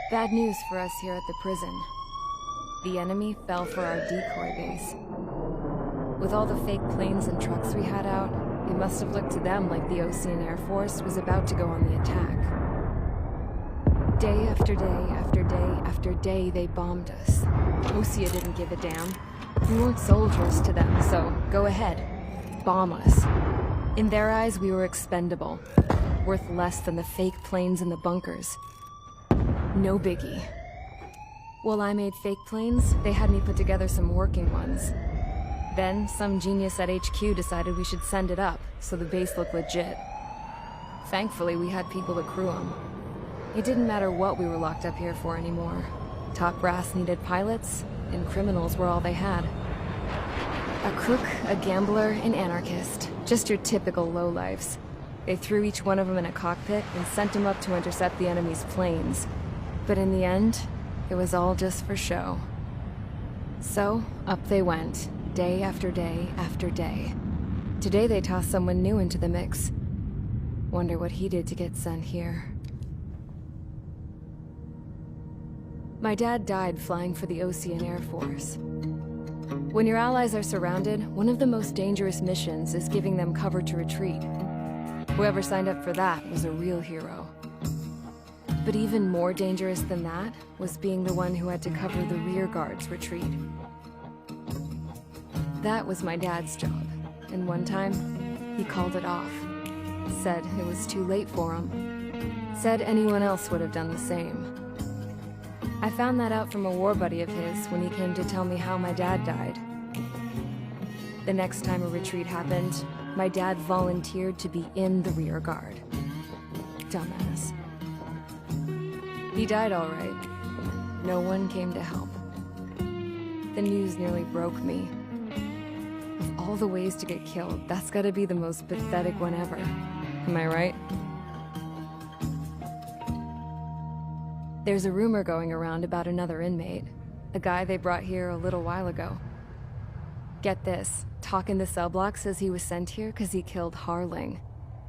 Bad news for us here at the prison. The enemy fell for our decoy base. With all the fake planes and trucks we had out, it must have looked to them like the Osean Air Force was about to go on the attack. Day after day after day after day, they bombed us. Osea didn't give a damn. We weren't soldiers to them, so go ahead. Bomb us. In their eyes, we were expendable. Worth less than the fake planes in the bunkers. No biggie. While I made fake planes, they had me put together some working ones. Then, some genius at HQ decided we should send it up, so the base looked legit. Thankfully, we had people to crew them. It didn't matter what we were locked up here for anymore. Top brass needed pilots, and criminals were all they had. A crook, a gambler, an anarchist. Just your typical lowlifes. They threw each one of them in a cockpit and sent them up to intercept the enemy's planes. But in the end, it was all just for show. So, up they went, day after day after day. Today they tossed someone new into the mix. Wonder what he did to get sent here. My dad died flying for the Osean Air Force. When your allies are surrounded, one of the most dangerous missions is giving them cover to retreat. Whoever signed up for that was a real hero. But even more dangerous than that was being the one who had to cover the rear guard's retreat. That was my dad's job, and one time, he called it off. Said it was too late for him. Said anyone else would have done the same. I found that out from a war buddy of his when he came to tell me how my dad died. The next time a retreat happened, my dad volunteered to be in the rear guard. Dumbass. He died all right. No one came to help. The news nearly broke me. Of all the ways to get killed, that's gotta be the most pathetic one ever. Am I right? There's a rumor going around about another inmate. A guy they brought here a little while ago. Get this, talk in the cell block says he was sent here because he killed Harling,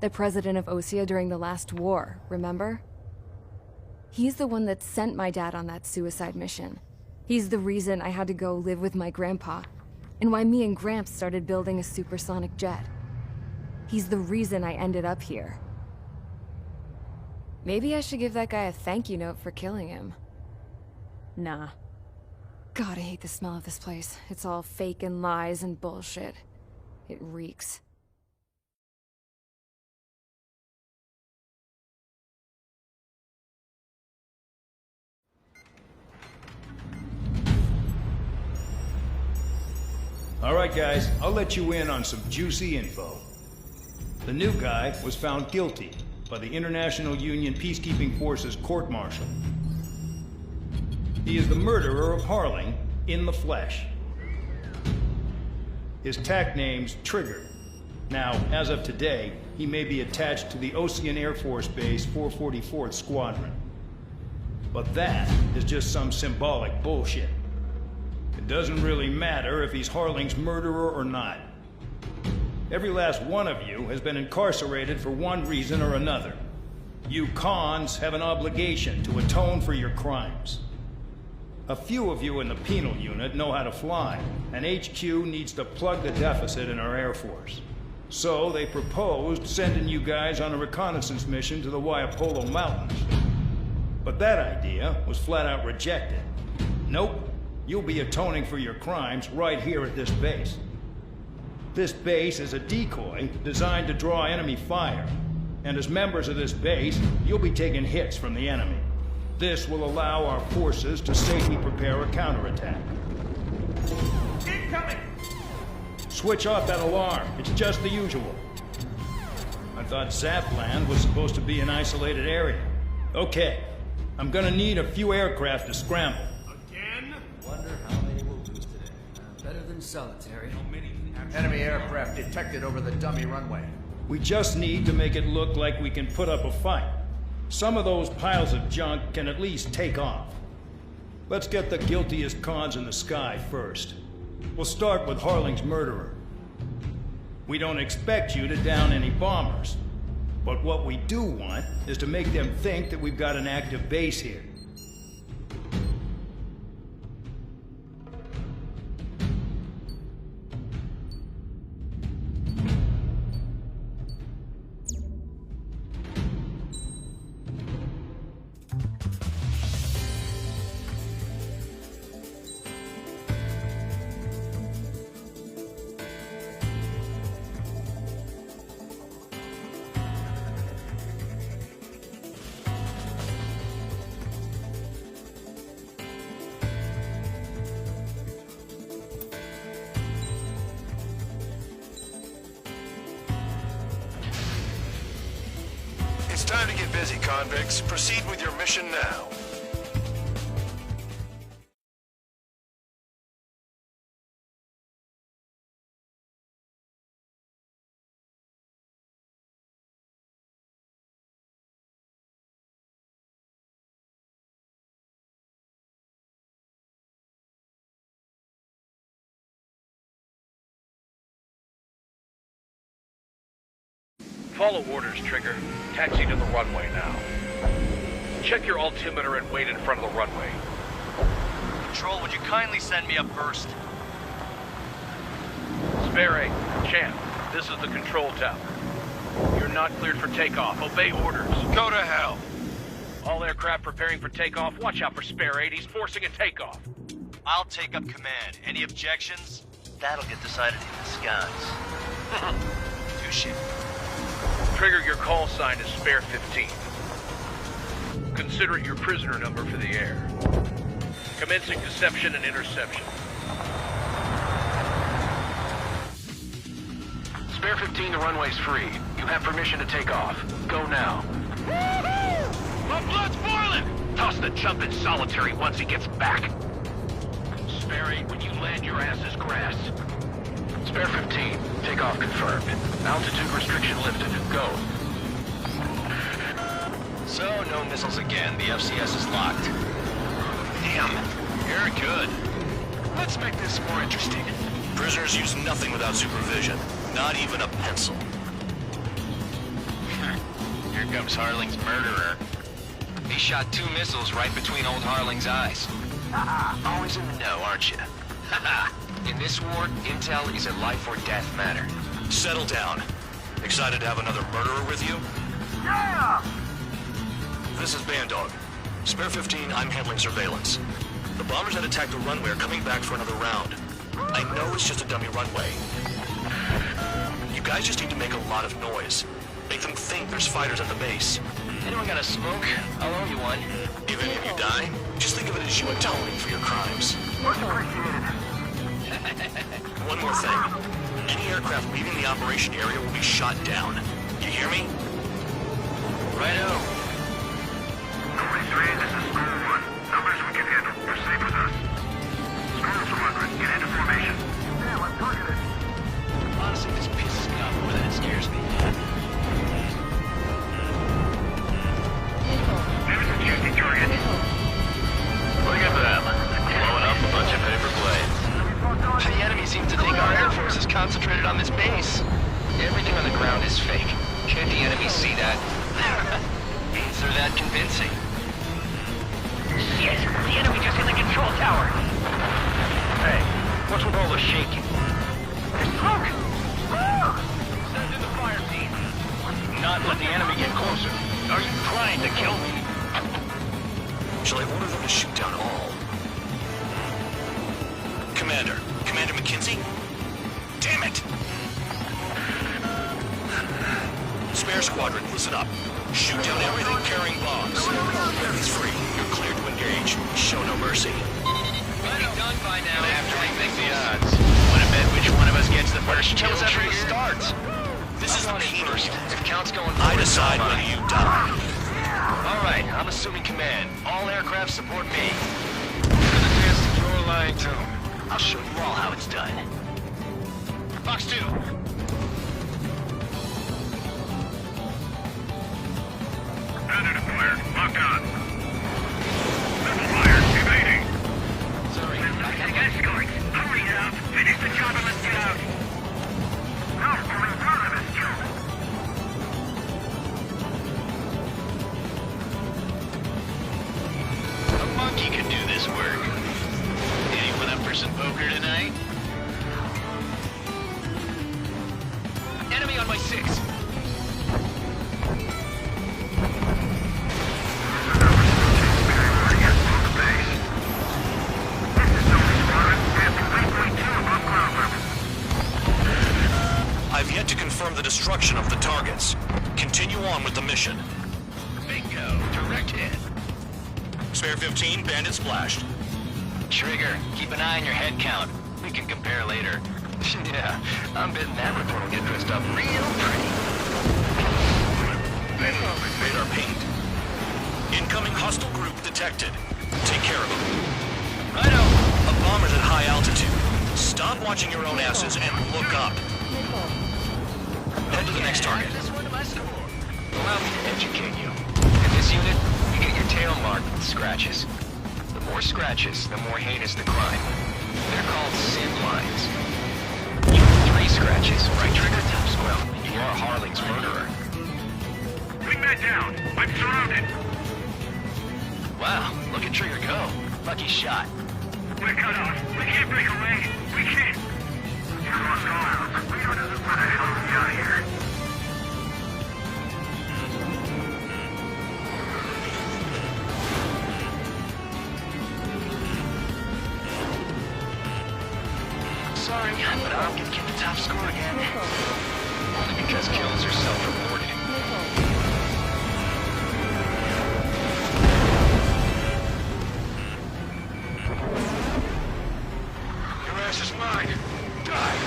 the president of Osea during the last war, remember? He's the one that sent my dad on that suicide mission. He's the reason I had to go live with my grandpa, and why me and Gramps started building a supersonic jet. He's the reason I ended up here. Maybe I should give that guy a thank you note for killing him. Nah. God, I hate the smell of this place. It's all fake and lies and bullshit. It reeks. All right, guys, I'll let you in on some juicy info. The new guy was found guilty by the International Union Peacekeeping Forces court-martial. He is the murderer of Harling in the flesh. His TAC name's Trigger. Now, as of today, he may be attached to the Osean Air Force Base 444th Squadron. But that is just some symbolic bullshit. It doesn't really matter if he's Harling's murderer or not. Every last one of you has been incarcerated for one reason or another. You cons have an obligation to atone for your crimes. A few of you in the penal unit know how to fly, and HQ needs to plug the deficit in our Air Force. So they proposed sending you guys on a reconnaissance mission to the Waiapolo Mountains. But that idea was flat out rejected. Nope. You'll be atoning for your crimes right here at this base. This base is a decoy designed to draw enemy fire. And as members of this base, you'll be taking hits from the enemy. This will allow our forces to safely prepare a counterattack. Incoming! Switch off that alarm. It's just the usual. I thought Zapland was supposed to be an isolated area. Okay. I'm gonna need a few aircraft to scramble. Wonder how many we'll lose today. Better than solitary. Enemy aircraft detected over the dummy runway. We just need to make it look like we can put up a fight. Some of those piles of junk can at least take off. Let's get the guiltiest cons in the sky first. We'll start with Harling's murderer. We don't expect you to down any bombers. But what we do want is to make them think that we've got an active base here. time to get busy, convicts. Proceed with your mission now. Follow orders, Trigger. Taxi to the runway now. Check your altimeter and wait in front of the runway. Control, would you kindly send me up first? Spare 8, Champ, this is the control tower. You're not cleared for takeoff. Obey orders. Go to hell. All aircraft preparing for takeoff. Watch out for Spare 8. He's forcing a takeoff. I'll take up command. Any objections? That'll get decided in the skies. Touche. Trigger, your call sign is Spare 15. Consider it your prisoner number for the air. Commencing deception and interception. Spare 15, the runway's free. You have permission to take off. Go now. Woohoo! My blood's boiling! Toss the chump in solitary once he gets back. Spare 8, when you land, your ass is grass. Spare 15, takeoff confirmed. Altitude restriction lifted. Go. So, no missiles again. The FCS is locked. Damn, you're good. Let's make this more interesting. Prisoners use nothing without supervision. Not even a pencil. Here comes Harling's murderer. He shot 2 missiles right between old Harling's eyes. Always in the know, aren't you? In this war, intel is a life or death matter. Settle down. Excited to have another murderer with you? Yeah! This is Bandog. Spare 15, I'm handling surveillance. The bombers that attacked the runway are coming back for another round. I know it's just a dummy runway. You guys just need to make a lot of noise. Make them think there's fighters at the base. Anyone got a smoke? I'll owe you one. If any of you die, just think of it as you atoning for your crimes. Much appreciated. One more thing. Any aircraft leaving the operation area will be shot down. You hear me? Righto. Nobody 3, this is School 1. Numbers we can handle. Proceed with us. School 200, get into formation. Damn, I'm targeted. Honestly, this pisses me off more than it scares me. There's a juicy target. Look at them. Blowing up a bunch of paper planes. The enemy seems to think our Air Force is concentrated on this base. Everything on the ground is fake. Can't the enemy see that? Is there that convincing? Shit! The enemy just hit the control tower! Hey, what's with all the shaking? There's smoke! Send in the fire team. Not let the enemy get closer. Are you trying to kill me? Shall I order them to shoot down all? Commander McKinsey? Damn it! Spare Squadron, listen up. Shoot down everything carrying bombs. Everything's free. You're cleared to engage. Show no mercy. Might be done by now. Gonna have to rethink the odds. Wanna bet which one of us gets the first kill after the start? This is the first. If counts going I forward, decide it's when mine. you die. All right, I'm assuming command. All aircraft support me. For the test, you're lying to him. I'll show you all how it's done. Fox 2. Predator fire. Locked on. Missile fire. Evading. Sorry. Escorts. Hurry up. Finish the job and let's get out. No, we're in front of this job. A monkey can do this work. Anyone up for some poker tonight? Enemy on my 6. I've yet to confirm the destruction of the targets. Continue on with the mission. Bingo. Direct hit. Spare 15, bandit splashed. Trigger, keep an eye on your head count. We can compare later. Yeah, I'm betting that report will get dressed up real pretty. Radar pinged. Incoming hostile group detected. Take care of them. Righto. A bomber's at high altitude. Stop watching your own asses and look up. Head to the next target. Allow me to educate you. In this unit, you get your tail marked with scratches. The more scratches, the more heinous the crime. They're called sin lines. You have 3 scratches, right trigger? Well, you are Harling's murderer. Wingman down. I'm surrounded. Wow, look at Trigger go. Lucky shot. We're cut off. We can't break away. We can't. You lost arms. We don't know what the hell we got here. Sorry, but I don't get to keep the top score again. Only because kills are self-reported. Your ass is mine. Die.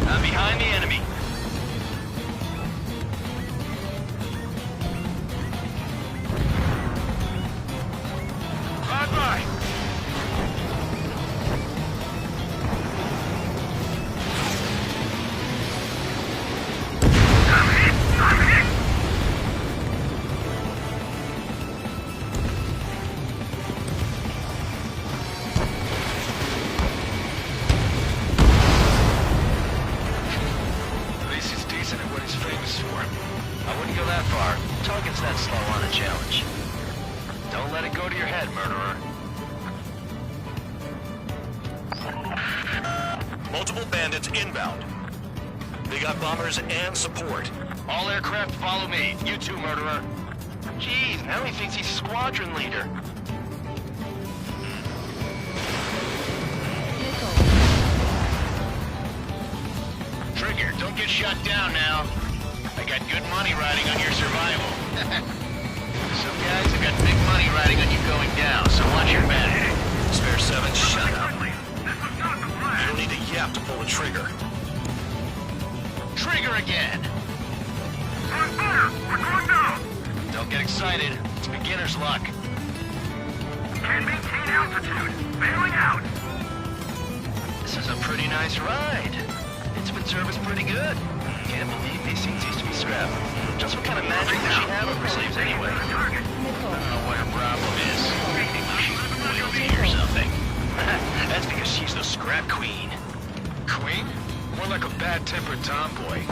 I'm behind the enemy. Bye-bye. At least he's decent at what he's famous for. I wouldn't go that far. Target's that slow on a challenge. Don't let it go to your head, murderer. Multiple bandits inbound. They got bombers and support. All aircraft follow me. You too, murderer. Jeez, now he thinks he's squadron leader. Trigger, don't get shut down now. I got good money riding on your survival. Some guys have got big money riding on you going down, so watch your back. Spare 7, shut up. This was not the You plan. don't need to yap to pull the trigger. Trigger again! We're on fire. We're going down. Don't get excited. It's beginner's luck. Can't maintain altitude. Bailing out. This is a pretty nice ride. Instrument service pretty good. Can't believe these things used to be scrapped. Just what kind of magic does she have up her sleeves anyway? I don't know what her problem is. Maybe she's royalty or something. That's because she's the scrap queen. Queen? More like a bad-tempered tomboy.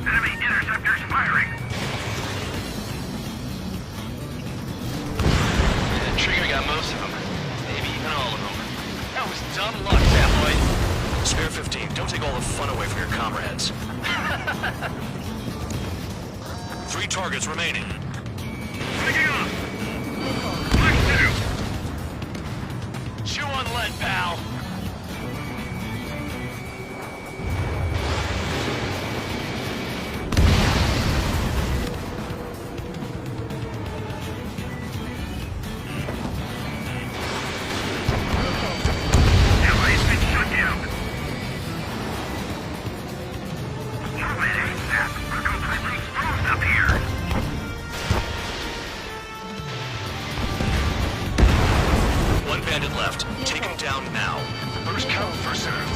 Enemy interceptors firing. And Trigger got most of them. Maybe even all of them. That was dumb luck, Zapland. Spare 15, don't take all the fun away from your comrades. 3 targets remaining. Picking up. Flex 2. Chew on lead, pal. Everybody's been shut down. Throw it ASAP. We're completely exposed up here. One bandit left. Take him down now. First come, first served.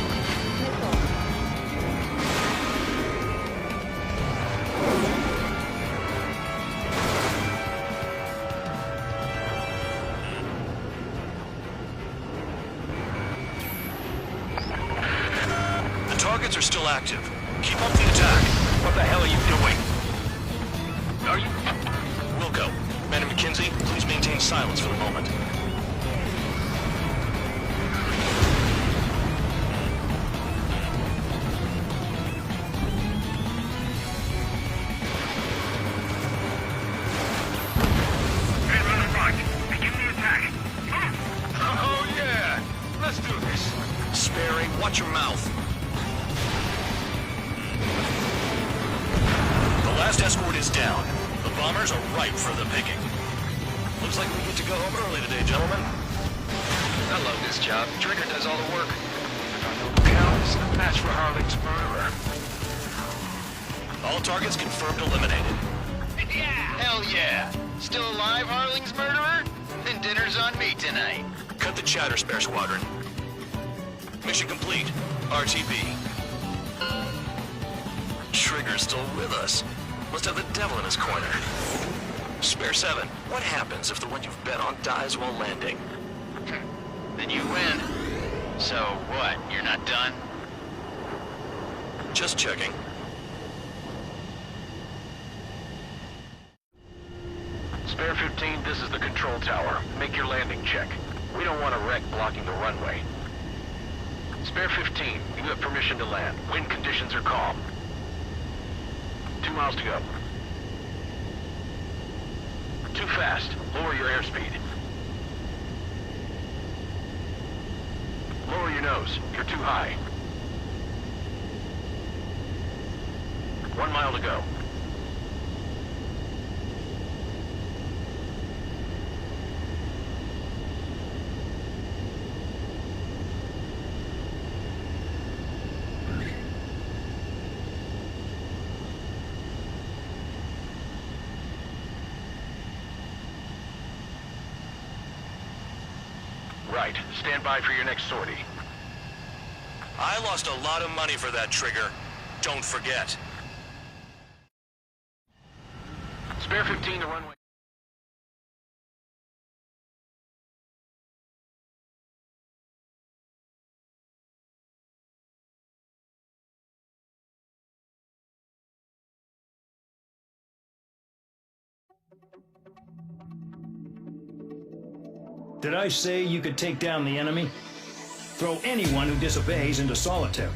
The targets are still active. Keep up the attack. What the hell are you doing? Are you... Wilco, Madam McKinsey, please maintain silence for the moment. Head on the right. Begin the attack. Oh, yeah. Let's do this. Sperry, watch your mouth. The last escort is down. The bombers are ripe for the picking. Looks like we get to go home early today, gentlemen. I love this job. Trigger does all the work. Cal isn't a match for Harling's murderer. All targets confirmed eliminated. Yeah! Hell yeah! Still alive, Harling's murderer? Then dinner's on me tonight. Cut the chatter, Spare Squadron. Mission complete. RTB. Trigger's still with us. Must have the devil in his corner. Spare 7, what happens if the one you've bet on dies while landing? Then you win. So what, you're not done? Just checking. Spare 15, this is the control tower. Make your landing check. We don't want a wreck blocking the runway. Spare 15, you have permission to land. Wind conditions are calm. 2 miles to go. Too fast. Lower your airspeed. Lower your nose. You're too high. 1 mile to go. Right. Stand by for your next sortie. I lost a lot of money for that, Trigger. Don't forget. Spare 15 to runway. Did I say you could take down the enemy? Throw anyone who disobeys into solitary.